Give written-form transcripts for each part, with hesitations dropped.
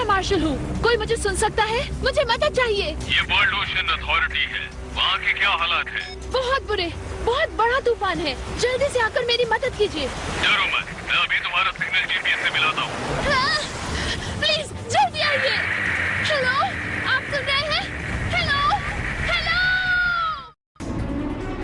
Martial हूँ। कोई मुझे सुन सकता है? मुझे मदद चाहिए। ये वर्ल्ड ओशन अथॉरिटी है। वहाँ के क्या हालात है? बहुत बुरे, बहुत बड़ा तूफान है। जल्दी से आकर मेरी मदद कीजिए। डरो मत, मैं अभी तुम्हारा सिग्नल जीपीएस से मिलाता हूँ। हाँ, प्लीज जल्दी आइए। हेलो, आप सुन रहे हैं? Hello, hello.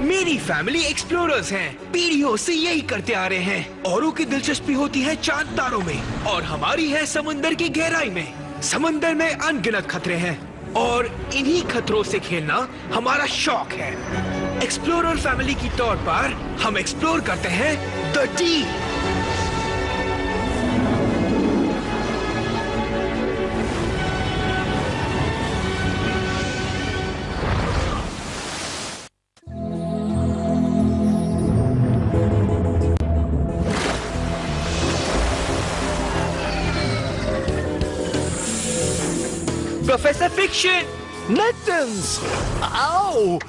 मेरी फैमिली एक्सप्लोरर्स हैं। पीढ़ियों से यही करते आ रहे हैं। औरों की दिलचस्पी होती है चांद तारों में और हमारी है समुंदर की गहराई में। समंदर में अनगिनत खतरे हैं और इन्हीं खतरों से खेलना हमारा शौक है। एक्सप्लोरर फैमिली की तौर पर हम एक्सप्लोर करते हैं द डीप। Professor fiction. नेक्टन्स! आओ!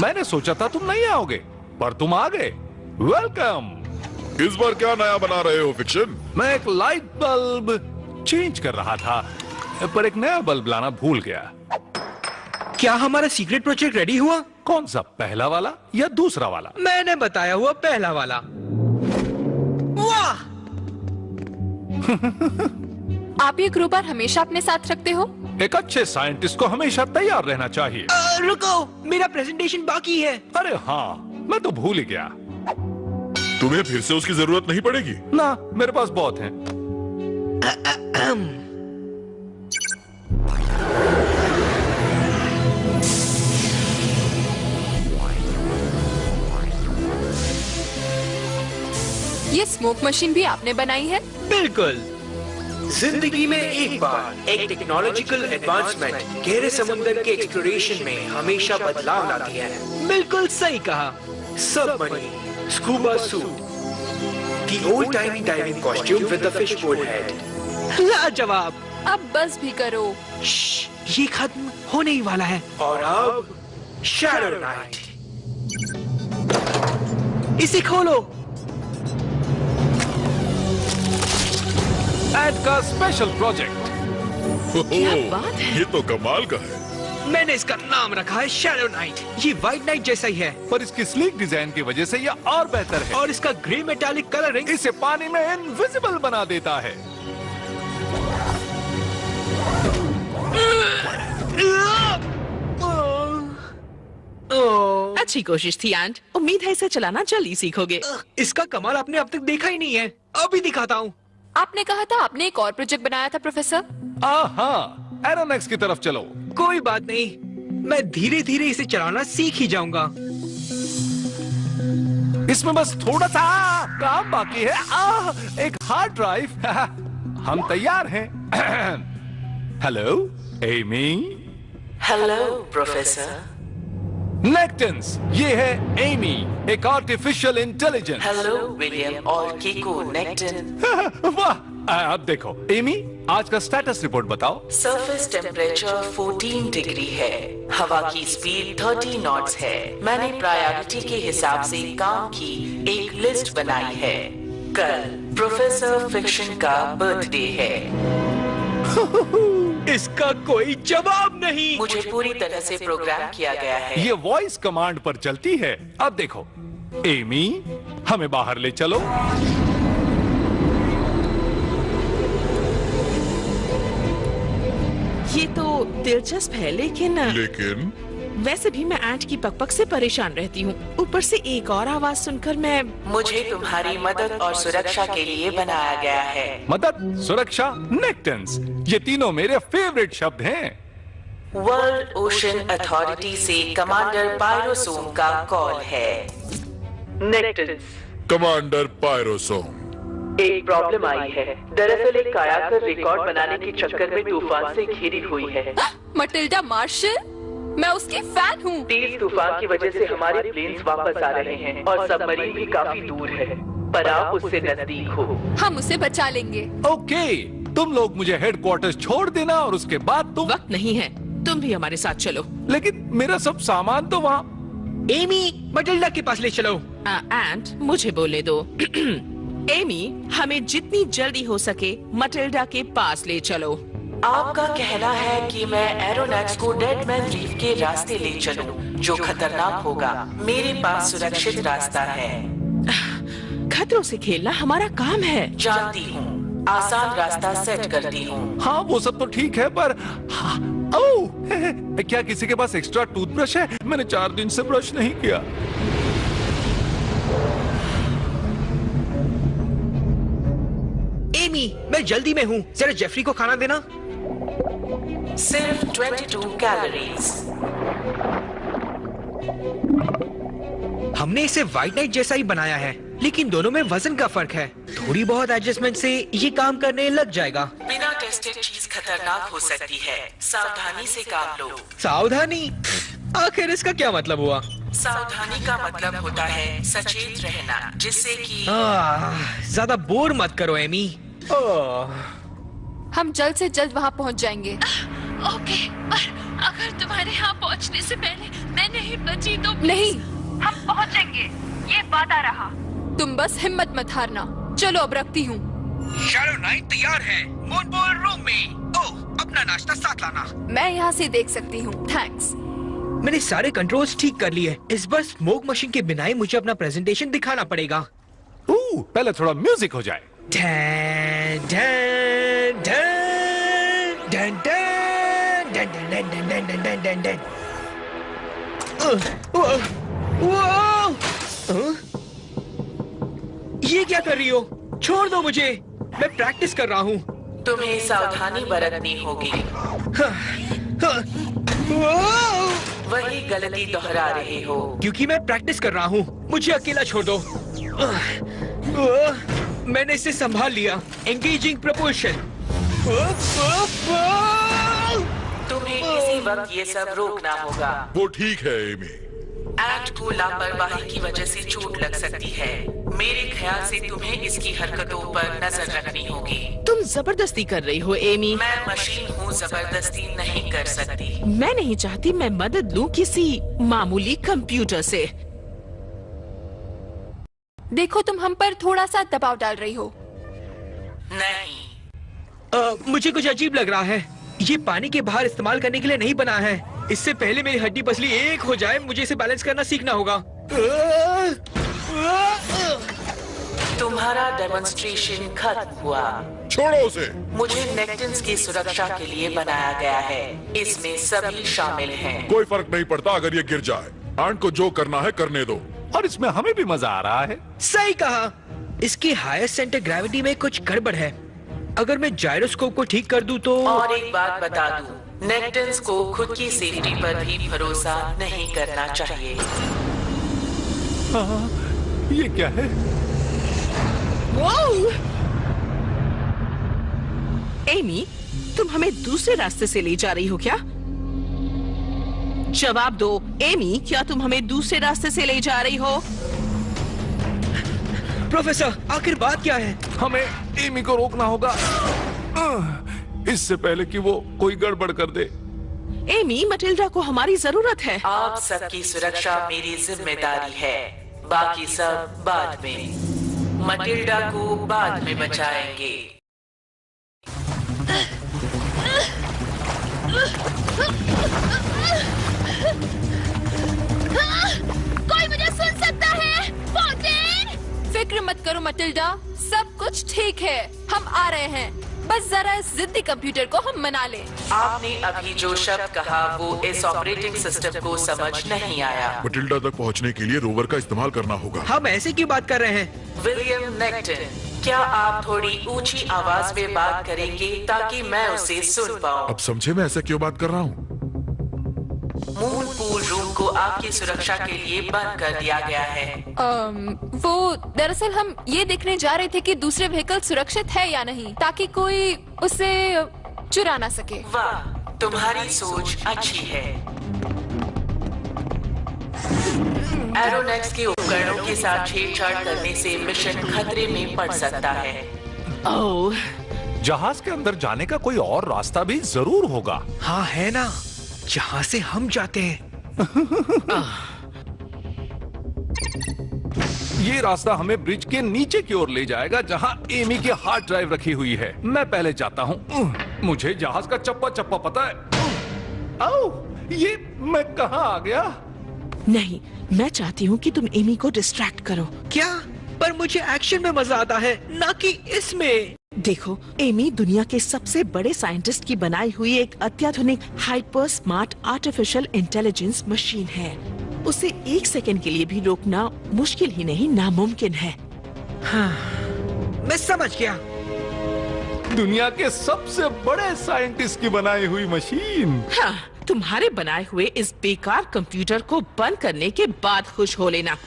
मैंने सोचा था तुम नहीं आओगे, पर तुम आ गए। वेलकम। इस बार क्या नया बना रहे हो फिक्शन? मैं एक लाइट बल्ब चेंज कर रहा था, पर एक नया बल्ब लाना भूल गया। क्या हमारा सीक्रेट प्रोजेक्ट रेडी हुआ? कौन सा, पहला वाला या दूसरा वाला? मैंने बताया हुआ पहला वाला। वाह! आप ये क्रूबार हमेशा अपने साथ रखते हो? एक अच्छे साइंटिस्ट को हमेशा तैयार रहना चाहिए। रुको, मेरा प्रेजेंटेशन बाकी है। अरे हाँ, मैं तो भूल ही गया। तुम्हें फिर से उसकी जरूरत नहीं पड़ेगी ना, मेरे पास बहुत हैं। ये स्मोक मशीन भी आपने बनाई है? बिल्कुल। जिंदगी में एक बार एक टेक्नोलॉजिकल एडवांसमेंट गहरे समुद्र के एक्सप्लोरेशन में हमेशा बदलाव लाती है। बिल्कुल सही कहा। Submarine, scuba suit, the old timey diving costume with the fishbowl head। लाजवाब। अब बस भी करो। ये खत्म होने ही वाला है। और अब शैडो नाइट। इसे खोलो। एड का स्पेशल प्रोजेक्ट। क्या बात है? ये तो कमाल का है। मैंने इसका नाम रखा है शैडो नाइट। ये व्हाइट नाइट जैसा ही है, पर इसकी स्लीक डिजाइन की वजह से यह और बेहतर है। और इसका ग्रे मेटालिक कलरिंग इसे पानी में इनविजिबल बना देता है। अच्छी कोशिश थी एंट। उम्मीद है इसे चलाना जल्दी सीखोगे। इसका कमाल आपने अब तक देखा ही नहीं है। अभी दिखाता हूँ। आपने कहा था आपने एक और प्रोजेक्ट बनाया था प्रोफेसर। हाँ, एरोनेक्स की तरफ चलो। कोई बात नहीं, मैं धीरे धीरे इसे चलाना सीख ही जाऊंगा। इसमें बस थोड़ा सा काम बाकी है। एक हार्ड ड्राइव। हम तैयार हैं। Hello Amy. Hello professor. नेक्टन्स, ये है एमी, एक आर्टिफिशियल इंटेलिजेंस। हेलो विलियम और कीको नेक्टन। वाह! अब देखो एमी, आज का स्टेटस रिपोर्ट बताओ। सरफेस टेम्परेचर 14 डिग्री है। हवा की स्पीड 30 नॉट्स है। मैंने प्रायोरिटी के हिसाब से काम की एक लिस्ट बनाई है। कल प्रोफेसर फिक्शन का बर्थडे है। इसका कोई जवाब नहीं। मुझे पूरी तरह से प्रोग्राम किया गया है। ये वॉइस कमांड पर चलती है। अब देखो एमी, हमें बाहर ले चलो। ये तो दिलचस्प है, लेकिन वैसे भी मैं एंट की पकपक से परेशान रहती हूँ। ऊपर से एक और आवाज सुनकर मैं। मुझे तुम्हारी मदद और सुरक्षा के लिए बनाया गया है। मदद, सुरक्षा, नेक्टन्स, ये तीनों मेरे फेवरेट शब्द हैं। वर्ल्ड ओशन अथॉरिटी से कमांडर पायरोसोम का कॉल है। नेक्टन्स। कमांडर पायरोसोम, एक प्रॉब्लम आई है। दरअसल एक कायाकर रिकॉर्ड बनाने के चक्कर में तूफान से घिरी हुई है। मटिल्डा मार्शल, मैं उसकी फैन हूँ। तेज तूफान की वजह से हमारे प्लेन्स वापस आ रहे हैं और सबमरीन भी काफी दूर है, पर आप उससे नजदीक हो। हम उसे बचा लेंगे। ओके, तुम लोग मुझे हेडक्वार्टर्स छोड़ देना और उसके बाद तुम। वक्त नहीं है, तुम भी हमारे साथ चलो। लेकिन मेरा सब सामान तो वहाँ। एमी, मटिल्डा के पास ले चलो। एंट, मुझे बोलने दो। एमी, हमें जितनी जल्दी हो सके मटिल्डा के पास ले चलो। आपका कहना है कि मैं एरोनॉट्स को डेड मैन रीफ के रास्ते ले चलूं, जो खतरनाक होगा। मेरे पास सुरक्षित रास्ता है। खतरों से खेलना हमारा काम है। जानती हूँ, आसान रास्ता सेट करती हूँ। हाँ वो सब तो ठीक है पर हाँ, ओह क्या किसी के पास एक्स्ट्रा टूथब्रश है? मैंने 4 दिन से ब्रश नहीं किया। एमी, मैं जल्दी में हूँ, जरा जेफरी को खाना देना। सिर्फ 22 कैलोरीज। हमने इसे व्हाइट नाइट जैसा ही बनाया है, लेकिन दोनों में वजन का फर्क है। थोड़ी बहुत एडजस्टमेंट से ये काम करने लग जाएगा। बिना टेस्टेड चीज खतरनाक हो सकती है। सावधानी से काम लो। सावधानी? आखिर इसका क्या मतलब हुआ? सावधानी का मतलब होता है सचेत रहना, जिससे कि ज्यादा बोर मत करो एमी। हम जल्द से जल्द वहाँ पहुँच जाएंगे। ओके, पर अगर तुम्हारे यहाँ पहुँचने से पहले मैं नहीं बची तो नहीं, हम पहुँचेंगे, ये वादा रहा। तुम बस हिम्मत मत हारना। चलो अब रखती हूँ। शैडो 9 तैयार है, मूनबॉल रूम में। ओह, अपना नाश्ता साथ लाना। मैं यहाँ से देख सकती हूँ, थैंक्स। मैंने सारे कंट्रोल्स ठीक कर लिए। इस बार स्मोक मशीन के बिना ही मुझे अपना प्रेजेंटेशन दिखाना पड़ेगा। पहले थोड़ा म्यूजिक हो जाए। Done, done, done, done, done, done, done, done, done, done, done, done, done. ये क्या कर रही हो? छोड़ दो मुझे, मैं प्रैक्टिस कर रहा हूँ। तुम्हें सावधानी बरतनी होगी। वही गलती दोहरा रहे हो। क्योंकि मैं प्रैक्टिस कर रहा हूँ, मुझे अकेला छोड़ दो। मैंने इसे संभाल लिया। Engaging proportion. तुम्हें इसी वक्त ये सब रोकना होगा। वो ठीक है एमी। एंड को लापरवाही की वजह से चोट लग सकती है। मेरे ख्याल से तुम्हें इसकी हरकतों पर नजर रखनी होगी। तुम जबरदस्ती कर रही हो एमी। मैं मशीन हूँ, जबरदस्ती नहीं कर सकती। मैं नहीं चाहती मैं मदद लूं किसी मामूली कंप्यूटर से। देखो, तुम हम पर थोड़ा सा दबाव डाल रही हो। नहीं, मुझे कुछ अजीब लग रहा है। ये पानी के बाहर इस्तेमाल करने के लिए नहीं बना है। इससे पहले मेरी हड्डी पसली एक हो जाए, मुझे इसे बैलेंस करना सीखना होगा। तुम्हारा डेमोन्स्ट्रेशन खत्म हुआ। छोड़ो उसे। मुझे नेक्टन्स की सुरक्षा के लिए बनाया गया है। इसमें सभी शामिल हैं। कोई फर्क नहीं पड़ता अगर ये गिर जाए। आंट को जो करना है करने दो। और इसमें हमें भी मजा आ रहा है। सही कहा। इसकी हायर सेंटर ग्रेविटी में कुछ गड़बड़ है। अगर मैं जायरोस्कोप को ठीक कर दूं तो। और एक बात बता दूं, नेक्टन्स को खुद की सेफ्टी पर भी भरोसा नहीं करना चाहिए। ये क्या है? एमी, तुम हमें दूसरे रास्ते से ले जा रही हो क्या? जवाब दो एमी, क्या तुम हमें दूसरे रास्ते से ले जा रही हो? प्रोफेसर, आखिर बात क्या है? हमें एमी को रोकना होगा, इससे पहले कि वो कोई गड़बड़ कर दे। एमी, मटिल्डा को हमारी जरूरत है। आप सबकी सुरक्षा मेरी जिम्मेदारी है। बाकी सब बाद में। मटिल्डा को बाद में बचाएंगे। कोई मुझे सुन सकता है? फोर्टीन! फिक्र मत करो मटिल्डा, सब कुछ ठीक है। हम आ रहे हैं। बस जरा इस जिद्दी कंप्यूटर को हम मना लें। आपने अभी जो शब्द कहा वो इस ऑपरेटिंग सिस्टम को समझ नहीं आया। मटिल्डा तक पहुंचने के लिए रोवर का इस्तेमाल करना होगा। हम ऐसे क्यों बात कर रहे हैं? विलियम नेक्टन, क्या आप थोड़ी ऊंची आवाज में बात करेंगे ताकि मैं उसे सुन पाऊं? अब समझे मैं ऐसा क्यों बात कर रहा हूँ? मून पूल रूम को आपकी सुरक्षा के लिए बंद कर दिया गया है। वो दरअसल हम ये देखने जा रहे थे कि दूसरे व्हीकल सुरक्षित है या नहीं, ताकि कोई उसे चुरा ना सके। वाह, तुम्हारी सोच अच्छी है। एरोनेक्स के उपकरणों के साथ छेड़छाड़ करने से मिशन खतरे में पड़ सकता है। ओह, जहाज के अंदर जाने का कोई और रास्ता भी जरूर होगा। हाँ है ना, जहाँ से हम जाते हैं। ये रास्ता हमें ब्रिज के नीचे की ओर ले जाएगा, जहाँ एमी की हार्ड ड्राइव रखी हुई है। मैं पहले जाता हूँ। मुझे जहाज का चप्पा चप्पा पता है। आओ, ये मैं कहाँ आ गया? नहीं, मैं चाहती हूँ कि तुम एमी को डिस्ट्रैक्ट करो। क्या? पर मुझे एक्शन में मजा आता है, ना कि इसमें। देखो, एमी दुनिया के सबसे बड़े साइंटिस्ट की बनाई हुई एक अत्याधुनिक hyper smart artificial intelligence machine है। उसे 1 सेकंड के लिए भी रोकना मुश्किल ही नहीं, नामुमकिन है। हाँ, मैं समझ गया। दुनिया के सबसे बड़े साइंटिस्ट की बनाई हुई मशीन। हाँ, तुम्हारे बनाए हुए इस बेकार कंप्यूटर को बंद करने के बाद खुश हो लेना।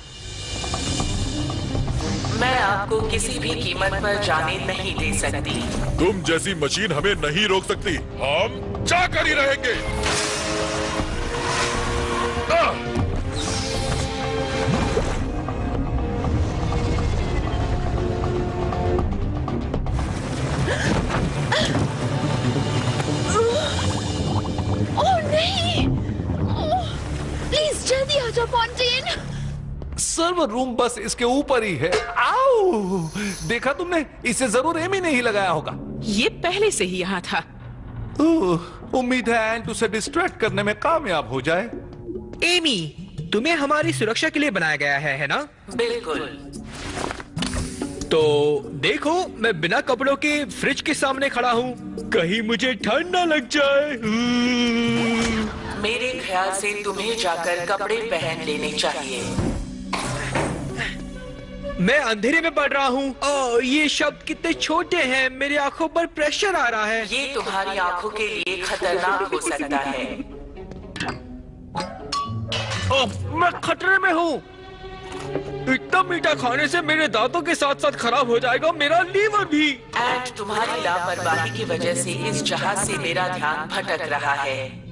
मैं आपको किसी भी कीमत पर जाने नहीं दे सकती। तुम जैसी मशीन हमें नहीं रोक सकती, हम जाकर ही रहेंगे। ओह नहीं! प्लीज जल्दी आ जाओ फॉन्टेन। सर्वर रूम बस इसके ऊपर ही है। आओ, देखा तुमने? इसे जरूर एमी ने ही लगाया होगा। ये पहले से ही यहाँ था। उम्मीद है एंट उसे डिस्ट्रैक्ट करने में कामयाब हो जाए। एमी, तुम्हें हमारी सुरक्षा के लिए बनाया गया है ना? बिल्कुल। तो देखो, मैं बिना कपड़ों के फ्रिज के सामने खड़ा हूँ, कहीं मुझे ठंड न लग जाए। मेरे ख्याल से तुम्हें जाकर कपड़े पहन लेने चाहिए। मैं अंधेरे में पड़ रहा हूँ। ओह, ये शब्द कितने छोटे हैं, मेरी आंखों पर प्रेशर आ रहा है। ये तुम्हारी आंखों के लिए खतरनाक हो सकता है। ओह, मैं खतरे में हूँ। इतना मीठा खाने से मेरे दांतों के साथ साथ खराब हो जाएगा मेरा लीवर भी। एंड तुम्हारी लापरवाही की वजह से इस जहाज से मेरा ध्यान भटक रहा है।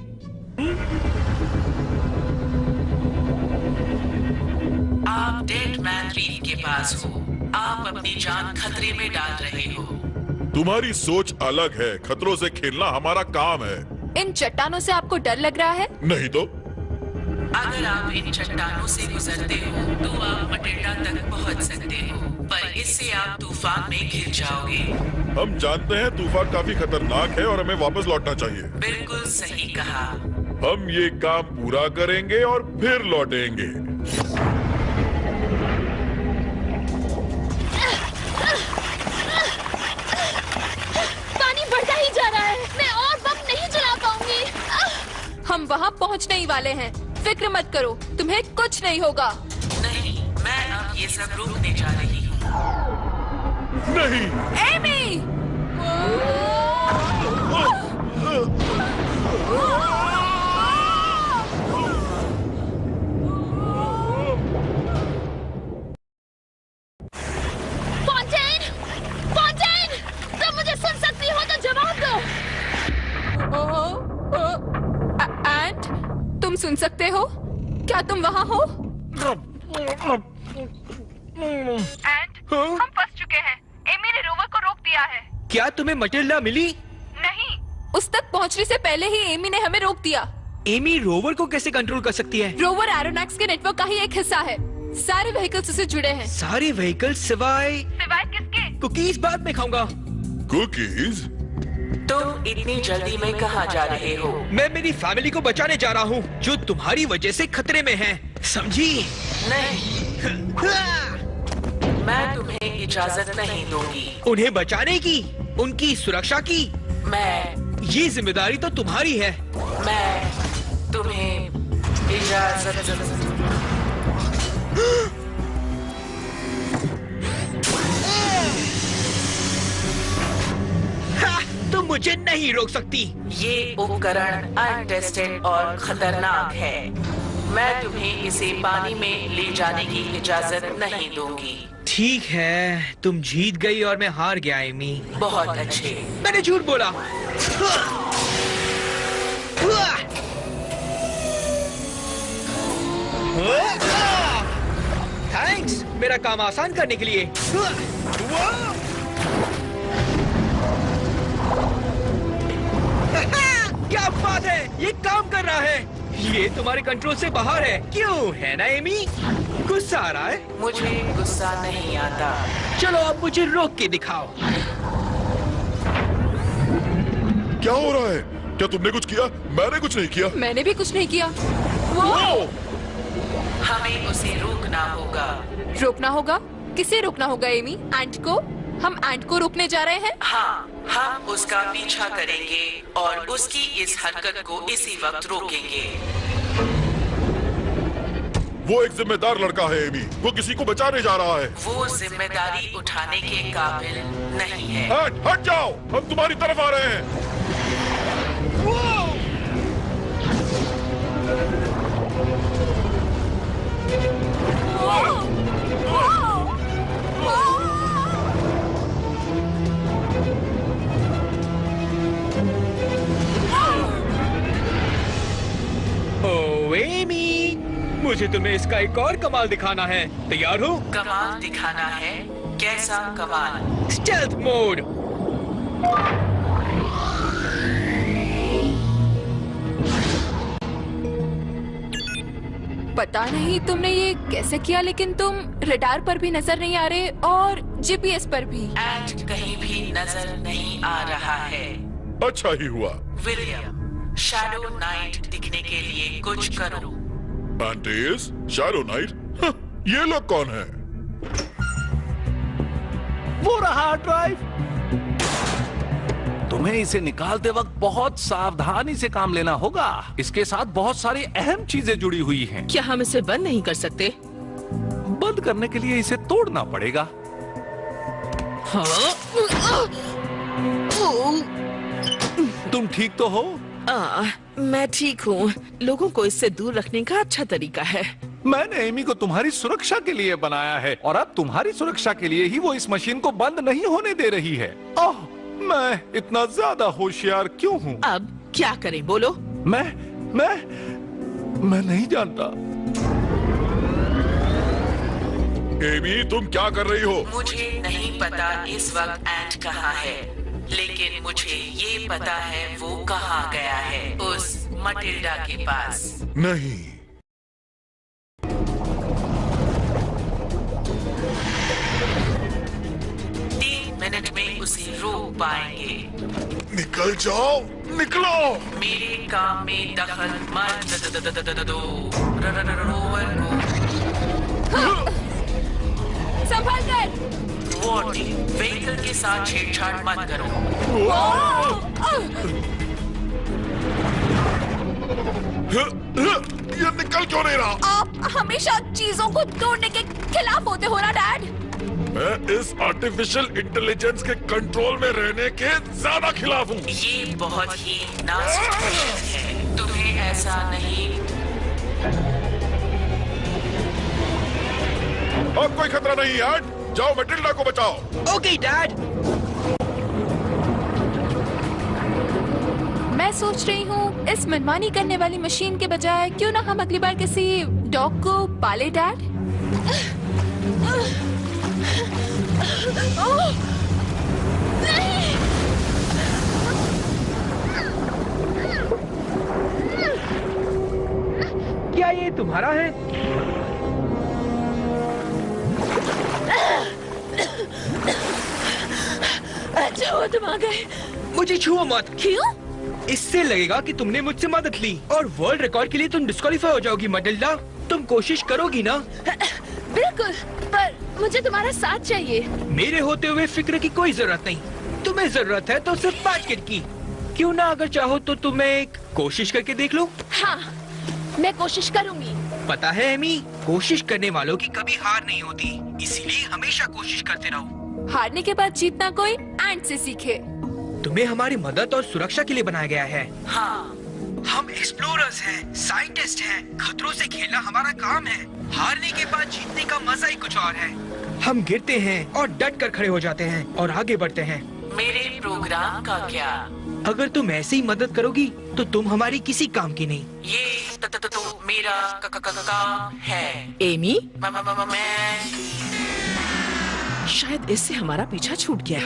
आप डेड मैन रीफ के पास हो। आप अपनी जान खतरे में डाल रहे हो। तुम्हारी सोच अलग है, खतरों से खेलना हमारा काम है। इन चट्टानों से आपको डर लग रहा है? नहीं तो? अगर आप इन चट्टानों से गुजरते हो तो आप मटिल्डा तक पहुंच सकते हो, पर इससे आप तूफान में घिर जाओगे। हम जानते हैं तूफान काफी खतरनाक है और हमें वापस लौटना चाहिए। बिल्कुल सही कहा। हम ये काम पूरा करेंगे और फिर लौटेंगे। पानी बढ़ता ही जा रहा है, मैं और बम नहीं चला पाऊंगी। हम वहाँ पहुँचने ही वाले हैं, फिक्र मत करो, तुम्हें कुछ नहीं होगा। नहीं, मैं अब ये सब रोकने जा रही हूँ। नहीं। एमी! फॉन्टेन! फॉन्टेन! तुम मुझे सुन सकती हो तो जवाब दो। एंट, तुम सुन सकते हो? क्या तुम वहाँ हो? एंड हम फंस चुके हैं। एमी ने रोवर को रोक दिया है। क्या तुम्हें मटिल्डा मिली? नहीं। उस तक पहुँचने से पहले ही एमी ने हमें रोक दिया। एमी रोवर को कैसे कंट्रोल कर सकती है? रोवर एरोनॉक्स के नेटवर्क का ही एक हिस्सा है। सारे व्हीकल्स उससे जुड़े हैं। सारे व्हीकल सिवाय किसके? कुकीज बाद में खाऊंगा। कुकीज? तुम इतनी जल्दी में कहाँ जा रहे हो? मैं मेरी फैमिली को बचाने जा रहा हूँ, जो तुम्हारी वजह से खतरे में है, समझी? नहीं, मैं तुम्हें इजाजत नहीं दूंगी। उन्हें बचाने की, उनकी सुरक्षा की। ये जिम्मेदारी तो तुम्हारी है। मैं तुम्हें इजाजत तुम मुझे नहीं रोक सकती। ये उपकरण अनटेस्टेड और खतरनाक है। मैं तुम्हें इसे पानी में ले जाने की इजाजत नहीं दूंगी। ठीक है, तुम जीत गई और मैं हार गया एमी। बहुत अच्छे। मैंने झूठ बोला। थैंक्स, मेरा काम आसान करने के लिए। क्या बात है, ये काम कर रहा है। ये तुम्हारे कंट्रोल से बाहर है, क्यों है ना एमी? गुस्सा आ रहा है? मुझे गुस्सा नहीं आता। चलो अब मुझे रोक के दिखाओ। क्या हो रहा है? क्या तुमने कुछ किया? मैंने कुछ नहीं किया। मैंने भी कुछ नहीं किया। हमें उसे रोकना होगा। रोकना होगा? किसे रोकना होगा एमी? एंट को? हम एंट को रोकने जा रहे हैं? हाँ, हम उसका पीछा करेंगे और उसकी इस हरकत को इसी वक्त रोकेंगे। वो एक जिम्मेदार लड़का है एमी। वो किसी को बचाने जा रहा है। वो जिम्मेदारी उठाने के काबिल नहीं है। हट जाओ, हम तुम्हारी तरफ आ रहे हैं। ओह एमी, मुझे तुम्हें इसका एक और कमाल दिखाना है। तैयार हो? कमाल दिखाना है? कैसा कमाल? Stealth mode. पता नहीं तुमने ये कैसे किया, लेकिन तुम रडार पर भी नजर नहीं आ रहे और जीपीएस पर भी। एंट कहीं भी नजर नहीं आ रहा है। अच्छा ही हुआ। विलियम, शैडो नाइट दिखने के लिए कुछ करो। एंटीज, शैडो नाइट? ये लोग कौन है? वो रहा ड्राइव। तुम्हें इसे निकालते वक्त बहुत सावधानी से काम लेना होगा। इसके साथ बहुत सारी अहम चीजें जुड़ी हुई हैं। क्या हम इसे बंद नहीं कर सकते? बंद करने के लिए इसे तोड़ना पड़ेगा। हाँ? तुम ठीक तो हो? मैं ठीक हूँ। लोगों को इससे दूर रखने का अच्छा तरीका है। मैंने एमी को तुम्हारी सुरक्षा के लिए बनाया है और अब तुम्हारी सुरक्षा के लिए ही वो इस मशीन को बंद नहीं होने दे रही है। ओह, मैं इतना ज्यादा होशियार क्यों हूँ? अब क्या करें बोलो? मैं नहीं जानता। एमी, तुम क्या कर रही हो? मुझे नहीं पता इस वक्त एंट कहाँ है, लेकिन मुझे ये पता है वो कहाँ गया है। उस मटिल्डा के पास। नहीं। 3 मिनट में उसे रोक पाएंगे। निकल जाओ, निकलो। मेरे काम में दखल मत दो। रोवर को संभाल कर। वार्निंग, व्हीकल के साथ छेड़छाड़ मत करो। ये निकल क्यों नहीं रहा? आप हमेशा चीजों को तोड़ने के खिलाफ होते हो ना डैड? मैं इस आर्टिफिशियल इंटेलिजेंस के कंट्रोल में रहने के ज्यादा खिलाफ हूँ। ये बहुत ही नाजुक है, तुम्हें ऐसा नहीं। अब कोई खतरा नहीं है। जाओ, मटिल्डा को बचाओ। Okay dad. मैं सोच रही हूँ इस मनमानी करने वाली मशीन के बजाय क्यों ना हम अगली बार किसी डॉग को पाले डैड? क्या ये तुम्हारा है? अच्छा वो तुम आ गए। मुझे छुओ मत। क्यों? इससे लगेगा कि तुमने मुझसे मदद ली और वर्ल्ड रिकॉर्ड के लिए तुम डिस्क्वालीफाई हो जाओगी। मटिल्डा, तुम कोशिश करोगी ना? बिल्कुल, पर मुझे तुम्हारा साथ चाहिए। मेरे होते हुए फिक्र की कोई जरूरत नहीं। तुम्हें जरूरत है तो सिर्फ बातचीत की। क्यों ना, अगर चाहो तो तुम एक कोशिश करके देख लो। हाँ, मैं कोशिश करूंगी। पता है एमी, कोशिश करने वालों की कभी हार नहीं होती, इसीलिए हमेशा कोशिश करते रहो। हारने के बाद जीतना कोई एंट से सीखे। तुम्हें हमारी मदद और सुरक्षा के लिए बनाया गया है। हाँ, हम एक्सप्लोरर्स हैं, साइंटिस्ट हैं। खतरों से खेलना हमारा काम है। हारने के बाद जीतने का मजा ही कुछ और है। हम गिरते हैं और डट कर खड़े हो जाते हैं और आगे बढ़ते हैं। मेरे प्रोग्राम का क्या? अगर तुम ऐसे ही मदद करोगी तो तुम हमारी किसी काम की नहीं। ये तो मेरा काम है। एमी, मैं शायद इससे हमारा पीछा छूट गया।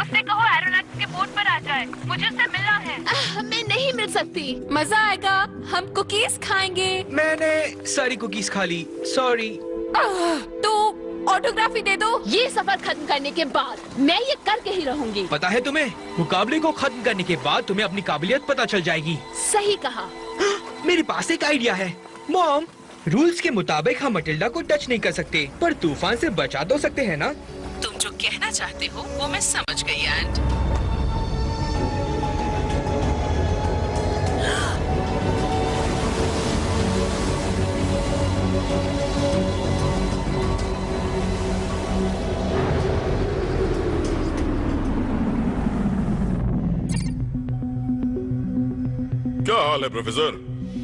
उससे कहो एरोनॉट्स के बोर्ड पर आ जाए। है, मुझे उससे मिलना है। मैं नहीं मिल सकती। मजा आएगा, हम कुकीज खाएंगे। मैंने सारी कुकीज खा ली, सॉरी। तो ऑटोग्राफी दे दो। ये सफर खत्म करने के बाद मैं ये करके ही रहूंगी। पता है तुम्हें, मुकाबले को खत्म करने के बाद तुम्हें अपनी काबिलियत पता चल जाएगी। सही कहा। मेरे पास एक आइडिया है। मॉम, रूल्स के मुताबिक हम मटिल्डा को टच नहीं कर सकते, पर तूफान से बचा तो सकते हैं ना? तुम जो कहना चाहते हो वो मैं समझ गई एंड क्या हाल है प्रोफेसर?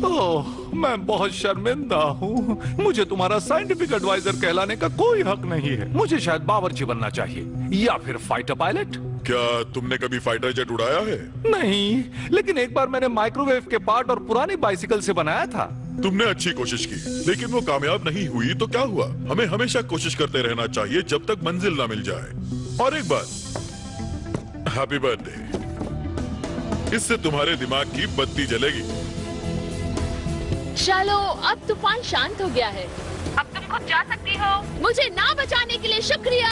ओह, मैं बहुत शर्मिंदा हूँ। मुझे तुम्हारा साइंटिफिक एडवाइजर कहलाने का कोई हक नहीं है। मुझे शायद बावर्ची बनना चाहिए या फिर फाइटर पायलट। क्या तुमने कभी फाइटर जेट उड़ाया है? नहीं, लेकिन एक बार मैंने माइक्रोवेव के पार्ट और पुरानी बाइसिकल से बनाया था। तुमने अच्छी कोशिश की, लेकिन वो कामयाब नहीं हुई तो क्या हुआ? हमें हमेशा कोशिश करते रहना चाहिए जब तक मंजिल ना मिल जाए। और एक बात, हैप्पी बर्थडे। इससे तुम्हारे दिमाग की बत्ती जलेगी। चलो, अब तूफान शांत हो गया है। अब तुम खुद जा सकती हो। मुझे ना बचाने के लिए शुक्रिया।